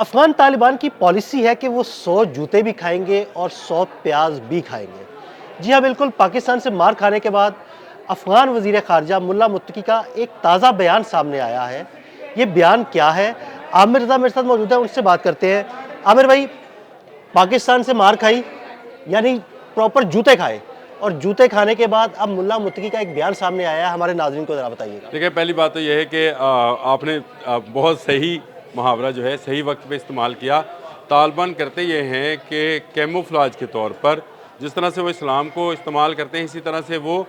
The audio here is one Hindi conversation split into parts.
अफ़गान तालिबान की पॉलिसी है कि वो 100 जूते भी खाएंगे और 100 प्याज भी खाएंगे। जी हाँ, बिल्कुल। पाकिस्तान से मार खाने के बाद अफ़गान वज़ीर ख़ारजा मुल्ला मुत्तकी का एक ताज़ा बयान सामने आया है। ये बयान क्या है? आमिर रज़ा मेरे साथ मौजूद है, उनसे बात करते हैं। आमिर भाई, पाकिस्तान से मार खाई यानी प्रॉपर जूते खाए, और जूते खाने के बाद अब मुल्ला मुत्तकी का एक बयान सामने आया है, हमारे नाज़रीन को ज़रा बताइएगा। देखिए, पहली बात तो ये है कि आपने बहुत सही मुहावरा जो है सही वक्त पे इस्तेमाल किया। तालिबान करते ये हैं कि कैमोफ्लेज के तौर पर जिस तरह से वो इस्लाम को इस्तेमाल करते हैं, इसी तरह से वो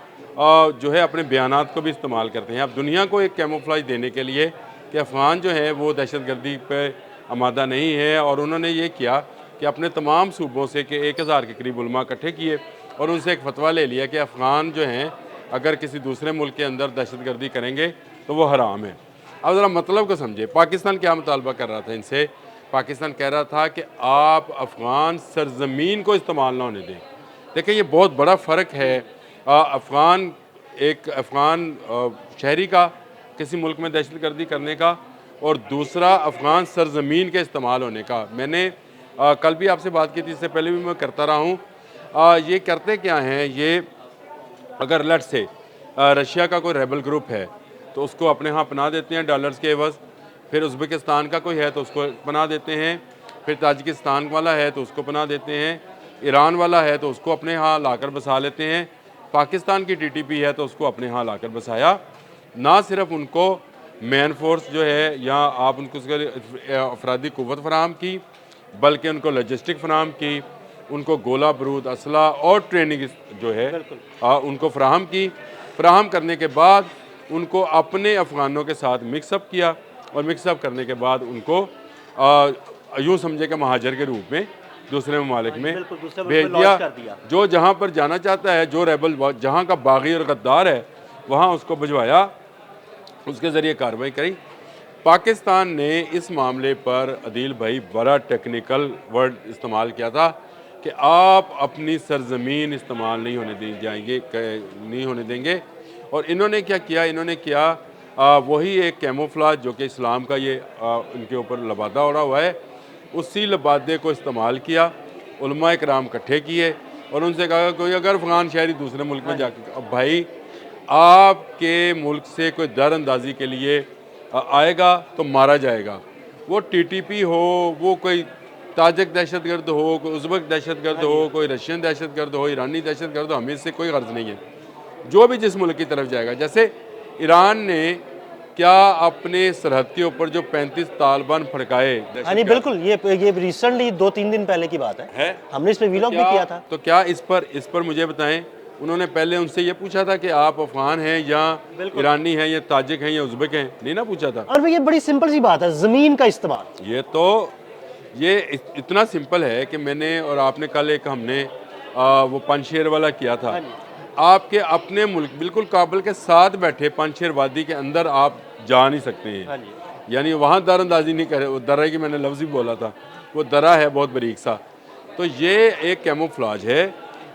जो है अपने बयानात को भी इस्तेमाल करते हैं। अब दुनिया को एक कैमोफ्लेज देने के लिए कि अफ़गान जो है वो दहशतगर्दी पे आमादा नहीं है, और उन्होंने ये किया कि अपने तमाम सूबों से कि 1000 के करीब उलमा इकट्ठे किए और उनसे एक फ़तवा ले लिया कि अफ़गान जो हैं अगर किसी दूसरे मुल्क के अंदर दहशतगर्दी करेंगे तो वो हराम है। अब ज़रा मतलब को समझे, पाकिस्तान क्या मुतालबा कर रहा था इनसे? पाकिस्तान कह रहा था कि आप अफ़गान सरज़मीन को इस्तेमाल ना होने दें। देखिए, ये बहुत बड़ा फ़र्क है एक अफ़गान शहरी का किसी मुल्क में दहशतगर्दी करने का, और दूसरा अफ़गान सरज़मीन के इस्तेमाल होने का। मैंने कल भी आपसे बात की थी, इससे पहले भी मैं करता रहा हूँ। ये करते क्या हैं, ये अगर लेट्स से रशिया का कोई रेबल ग्रुप है तो उसको अपने यहाँ पनाह देते हैं डॉलर्स के एवज़। फिर उज़्बेकिस्तान का कोई है तो उसको पनाह देते हैं। फिर ताजिकिस्तान वाला है तो उसको पनाह देते हैं। ईरान वाला है तो उसको अपने यहाँ लाकर बसा लेते हैं। पाकिस्तान की टीटीपी है तो उसको अपने यहाँ लाकर बसाया। ना सिर्फ उनको मैन फोर्स जो है या आप उनको अफरादी क़ुव्वत फराहम की, बल्कि उनको लॉजिस्टिक फराहम की, उनको गोला बारूद असला और ट्रेनिंग जो है उनको फराहम की। फराहम करने के बाद उनको अपने अफ़गानों के साथ मिक्सअप किया, और मिक्सअप करने के बाद उनको यूँ समझे कि महाजर के रूप में दूसरे ममालिक में भेज दिया। जो जहाँ पर जाना चाहता है, जो रेबल जहाँ का बागी और गद्दार है, वहाँ उसको भिजवाया, उसके ज़रिए कार्रवाई करी। पाकिस्तान ने इस मामले पर अदील भाई बड़ा टेक्निकल वर्ड इस्तेमाल किया था कि आप अपनी सरज़मीन इस्तेमाल नहीं होने देंगे। और इन्होंने क्या किया? इन्होंने किया वही एक कैमोफ्लेज जो कि इस्लाम का ये इनके ऊपर लबादा उड़ा हुआ है, उसी लबादे को इस्तेमाल किया। उलमा इकराम इकट्ठे किए और उनसे कहा कोई अगर अफ़गान शहरी दूसरे मुल्क में जाकर, अब भाई आपके मुल्क से कोई दर अंदाजी के लिए आएगा तो मारा जाएगा। वो टीटीपी हो, वो कोई ताजिक दहशतगर्द हो, कोई उज़्बेक दहशतगर्द हो, कोई रशियन दहशतगर्द हो, ईरानी दहशतगर्द हो, हमें इससे कोई गर्ज नहीं है। जो भी जिस मुल्क की तरफ जाएगा, जैसे ईरान ने क्या अपने सरहद के ऊपर जो 35 तालिबान फड़काए, हाँ जी, बिल्कुल। ये रिसेंटली 2-3 दिन पहले की बात है। हमने इस पे वीलॉग भी किया था। तो क्या इस पर मुझे बताएं, उन्होंने पहले उनसे ये पूछा था कि आप अफ़गान हैं या ईरानी हैं या ताजिक हैं या उज़्बेक हैं? नहीं ना पूछा था। और ये बड़ी सिंपल सी बात है, ज़मीन का इस्तेमाल। ये इतना सिंपल है कि मैंने और आपने कल एक हमने वो पंजशेर वाला किया था। आपके अपने मुल्क बिल्कुल काबुल के साथ बैठे पंजशेर वादी के अंदर आप जा नहीं सकते हैं, यानी वहाँ दरअंदाजी नहीं करे। वो दर्रा की मैंने लफ्ज़ ही बोला था, वो दर्रा है बहुत बारीक सा। तो ये एक कैमोफ्लेज है,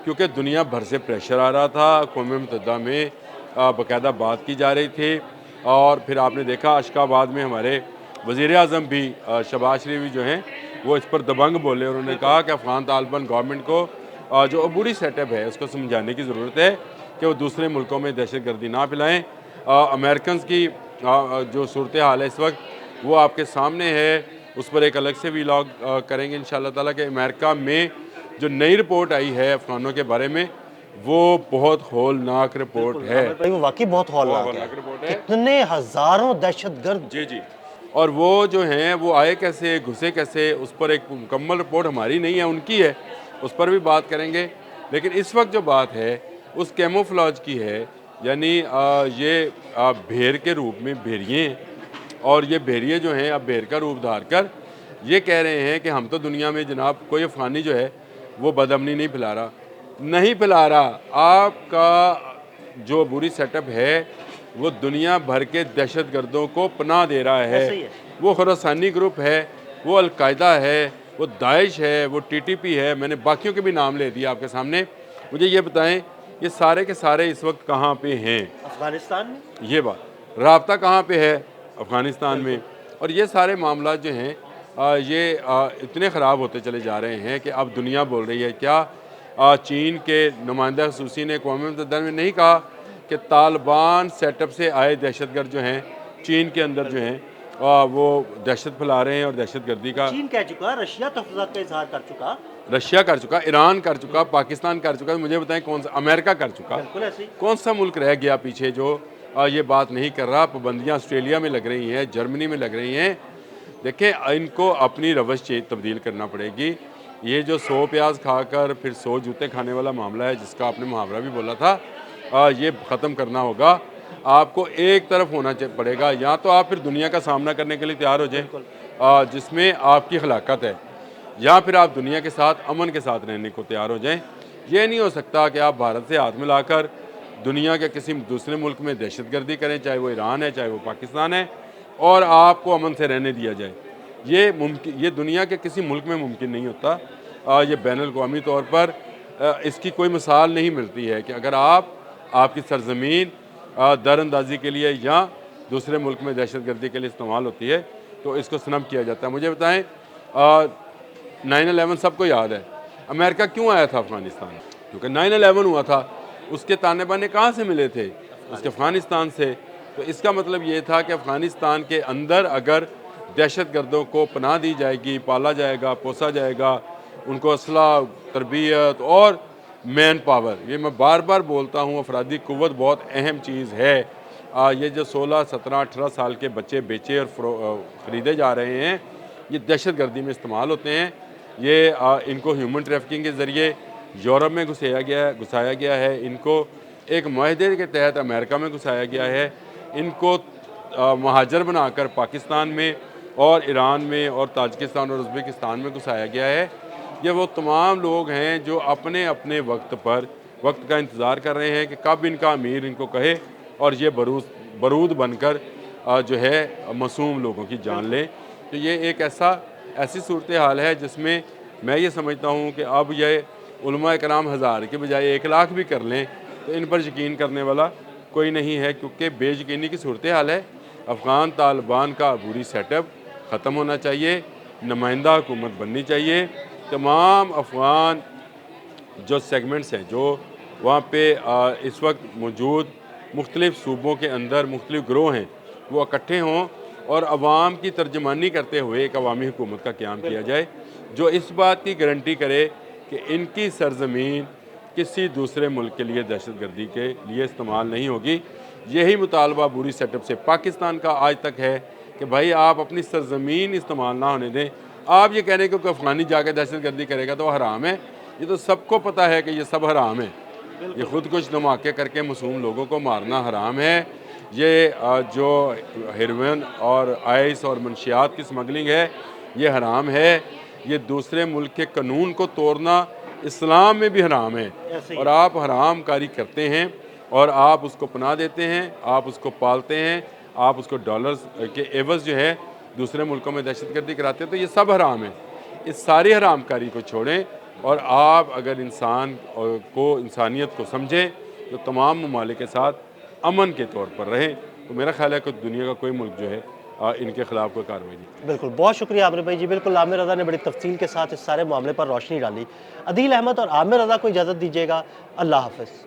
क्योंकि दुनिया भर से प्रेशर आ रहा था। क़ौम मुत्तहिदा में बाकायदा बात की जा रही थी, और फिर आपने देखा अशकाबाद में हमारे वज़ीर आज़म भी शहबाज शरीफ जो हैं वो इस पर दबंग बोले। उन्होंने कहा कि अफ़गान तालिबान गवर्नमेंट को जो अबूरी सेटअप है उसको समझाने की ज़रूरत है कि वो दूसरे मुल्कों में दहशतगर्दी ना फैलाएँ। अमेरिकन की जो सूरत हाल है इस वक्त वो आपके सामने है, उस पर एक अलग से वीलॉग करेंगे इंशाअल्लाह ताला। कि अमेरिका में जो नई रिपोर्ट आई है अफ़गानों के बारे में, वो बहुत हौलनाक रिपोर्ट है। वो वाकई बहुत हौलनाक रिपोर्ट है। कितने हज़ारों दहशतगर्द। जी। और वो जो हैं वो आए कैसे, घुसे कैसे, उस पर एक मुकम्मल रिपोर्ट हमारी नहीं है, उनकी है, उस पर भी बात करेंगे। लेकिन इस वक्त जो बात है उस कैमोफ्लेज की है, यानी ये भेड़ के रूप में भेड़िए हैं, और ये भेड़िए जो हैं अब भेड़ का रूप धार कर ये कह रहे हैं कि हम तो दुनिया में जनाब कोई अफ़गानी जो है वो बदअमनी नहीं फैला रहा। आपका जो बुरी सेटअप है वो दुनिया भर के दहशतगर्दों को पनाह दे रहा है। वो खुरासानी ग्रुप है, वो अलकायदा है, वो दाइश है, वो टीटीपी है, मैंने बाकियों के भी नाम ले दिए आपके सामने। मुझे ये बताएं, ये सारे के सारे इस वक्त कहाँ पे हैं? अफगानिस्तान में। ये बात, राब्ता कहाँ पे है? अफ़गानिस्तान में। और ये सारे मामला जो हैं ये इतने ख़राब होते चले जा रहे हैं कि अब दुनिया बोल रही है क्या चीन के नुमाइंदा खसूसी ने अक़वाम मुत्तहिदा में नहीं कहा कि तालिबान सेटअप से आए दहशतगर्द जो हैं चीन के अंदर जो हैं वो दहशत फैला रहे हैं और दहशतगर्दी का चीन कह चुका, रशिया तहफ़्फ़ुज़ात का इजहार कर चुका। रशिया कर चुका, ईरान कर चुका, पाकिस्तान कर चुका, मुझे बताएं कौन सा, अमेरिका कर चुका, बिल्कुल ऐसे ही। कौन सा मुल्क रह गया पीछे जो ये बात नहीं कर रहा। पाबंदियाँ ऑस्ट्रेलिया में लग रही हैं, जर्मनी में लग रही हैं। देखें इनको अपनी रवश तब्दील करना पड़ेगी। ये जो 100 प्याज खाकर फिर 100 जूते खाने वाला मामला है जिसका आपने मुहावरा भी बोला था, ये ख़त्म करना होगा। आपको एक तरफ होना पड़ेगा, या तो आप फिर दुनिया का सामना करने के लिए तैयार हो जाएं जिसमें आपकी हलाकत है, या फिर आप दुनिया के साथ अमन के साथ रहने को तैयार हो जाएं। ये नहीं हो सकता कि आप भारत से हाथ मिलाकर दुनिया के किसी दूसरे मुल्क में दहशतगर्दी करें, चाहे वो ईरान है चाहे वो पाकिस्तान है, और आपको अमन से रहने दिया जाए। ये दुनिया के किसी मुल्क में मुमकिन नहीं होता। ये बैनुल-अक़वामी तौर पर इसकी कोई मिसाल नहीं मिलती है कि अगर आपकी सरज़मीन दरअंदाजी के लिए या दूसरे मुल्क में दहशतगर्दी के लिए इस्तेमाल होती है तो इसको सनम किया जाता है। मुझे बताएं 9/11 सबको याद है, अमेरिका क्यों आया था अफ़गानिस्तान? क्योंकि 9/11 हुआ था, उसके ताने बाने कहाँ से मिले थे? उसके अफ़गानिस्तान से। तो इसका मतलब ये था कि अफ़गानिस्तान के अंदर अगर दहशतगर्दों को पनाह दी जाएगी, पाला जाएगा, पोसा जाएगा, उनको असला, तरबियत और मैन पावर, ये मैं बार बार बोलता हूँ, अफरादी क़ुव्वत बहुत अहम चीज़ है। ये जो 16, 17, 18 साल के बच्चे बेचे और ख़रीदे जा रहे हैं, ये दहशतगर्दी में इस्तेमाल होते हैं। ये इनको ह्यूमन ट्रैफिकिंग के ज़रिए यूरोप में घुसाया गया है, इनको एक मुआहदे के तहत अमेरिका में घुसाया गया है, इनको महाजर बनाकर पाकिस्तान में और ईरान में और ताजिकिस्तान और उज़्बेकिस्तान में घुसाया गया है। ये वो तमाम लोग हैं जो अपने अपने वक्त का इंतज़ार कर रहे हैं कि कब इनका अमीर इनको कहे और ये बरूद बनकर जो है मासूम लोगों की जान लें। तो ये एक ऐसी सूरत हाल है जिसमें मैं ये समझता हूँ कि अब ये उलमा कराम हज़ार के बजाय 1 लाख भी कर लें तो इन पर यकीन करने वाला कोई नहीं है, क्योंकि बेयकीनी की सूरत हाल है। अफ़गान तालिबान का अबूरी सेटअप ख़त्म होना चाहिए, नुमाइंदा हुकूमत बननी चाहिए। तमाम अफ़गान जो सेगमेंट्स हैं जो वहाँ पे इस वक्त मौजूद मुख्तलिफ़ सूबों के अंदर मुख्तलिफ़ गिरोह हैं, वो इकट्ठे हों और अवाम की तर्जमानी करते हुए एक अवामी हुकूमत का क़याम किया जाए जो इस बात की गारंटी करे कि इनकी सरज़मीन किसी दूसरे मुल्क के लिए दहशतगर्दी के लिए इस्तेमाल नहीं होगी। यही मुतालबा बुरी सेटअप से पाकिस्तान का आज तक है कि भाई आप अपनी सरज़मीन इस्तेमाल ना होने दें। आप ये कह रहे हैं कि कोई अफ़गानी जाके दहशतगर्दी करेगा तो हराम है, ये तो सबको पता है कि ये सब हराम है। ये खुद कुछ धमाके करके मासूम लोगों को मारना हराम है। ये जो हेरोइन और आइस और मंशियात की स्मगलिंग है ये हराम है। ये दूसरे मुल्क के कानून को तोड़ना इस्लाम में भी हराम है, और आप हराम कारी करते हैं और आप उसको पनाह देते हैं, आप उसको पालते हैं, आप उसको डॉलर्स के एवज़ जो है दूसरे मुल्कों में दहशतगर्दी कराते हैं। तो ये सब हराम है। इस सारी हराम कारी को छोड़ें और आप अगर इंसानियत को समझें तो तमाम ममालिक के साथ अमन के तौर पर रहें। तो मेरा ख्याल है कि दुनिया का कोई मुल्क जो है इनके ख़िलाफ़ कोई कार्रवाई नहीं। बिल्कुल, बहुत शुक्रिया आमिर भाई जी। बिल्कुल, आमिर रज़ा ने बड़ी तफसील के साथ इस सारे मामले पर रोशनी डाली। अदील अहमद और आमिर रज़ा को इजाज़त दीजिएगा। अल्लाह हाफ़िज़।